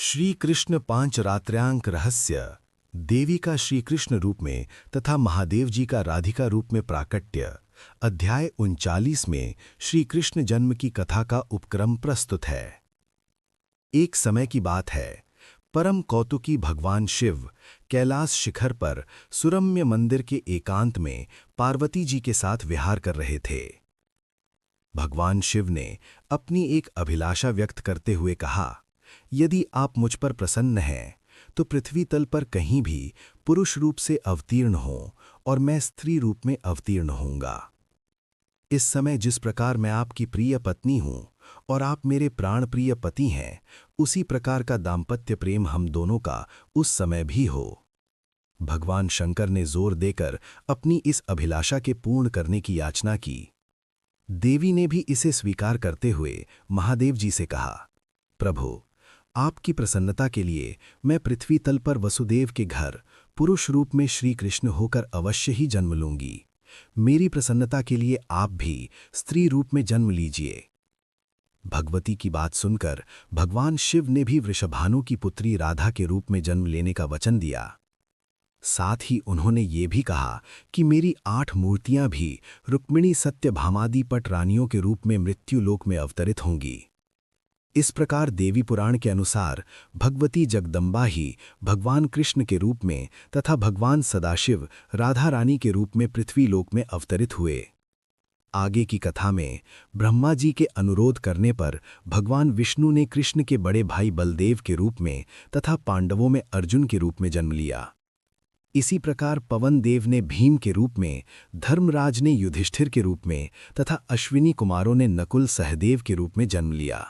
श्री कृष्ण पांच रात्र्यांक रहस्य, देवी का श्री कृष्ण रूप में तथा महादेव जी का राधिका रूप में प्राकट्य। अध्याय 39 में श्री कृष्ण जन्म की कथा का उपक्रम प्रस्तुत है। एक समय की बात है, परम कौतुकी भगवान शिव कैलाश शिखर पर सुरम्य मंदिर के एकांत में पार्वती जी के साथ विहार कर रहे थे। भगवान शिव ने अपनी एक अभिलाषा व्यक्त करते हुए कहा, यदि आप मुझ पर प्रसन्न हैं तो पृथ्वी तल पर कहीं भी पुरुष रूप से अवतीर्ण हो और मैं स्त्री रूप में अवतीर्ण होऊंगा। इस समय जिस प्रकार मैं आपकी प्रिय पत्नी हूं और आप मेरे प्राण प्रिय पति हैं, उसी प्रकार का दाम्पत्य प्रेम हम दोनों का उस समय भी हो। भगवान शंकर ने जोर देकर अपनी इस अभिलाषा के पूर्ण करने की याचना की। देवी ने भी इसे स्वीकार करते हुए महादेव जी से कहा, प्रभु, आपकी प्रसन्नता के लिए मैं पृथ्वी तल पर वसुदेव के घर पुरुष रूप में श्री कृष्ण होकर अवश्य ही जन्म लूंगी। मेरी प्रसन्नता के लिए आप भी स्त्री रूप में जन्म लीजिए। भगवती की बात सुनकर भगवान शिव ने भी वृषभानु की पुत्री राधा के रूप में जन्म लेने का वचन दिया। साथ ही उन्होंने ये भी कहा कि मेरी 8 मूर्तियां भी रुक्मिणी सत्यभामादि पट रानियों के रूप में मृत्युलोक में अवतरित होंगी। इस प्रकार देवी पुराण के अनुसार भगवती जगदम्बा ही भगवान कृष्ण के रूप में तथा भगवान सदाशिव राधा रानी के रूप में पृथ्वीलोक में अवतरित हुए। आगे की कथा में ब्रह्मा जी के अनुरोध करने पर भगवान विष्णु ने कृष्ण के बड़े भाई बलदेव के रूप में तथा पांडवों में अर्जुन के रूप में जन्म लिया। इसी प्रकार पवन देव ने भीम के रूप में, धर्मराज ने युधिष्ठिर के रूप में तथा अश्विनी कुमारों ने नकुल सहदेव के रूप में जन्म लिया।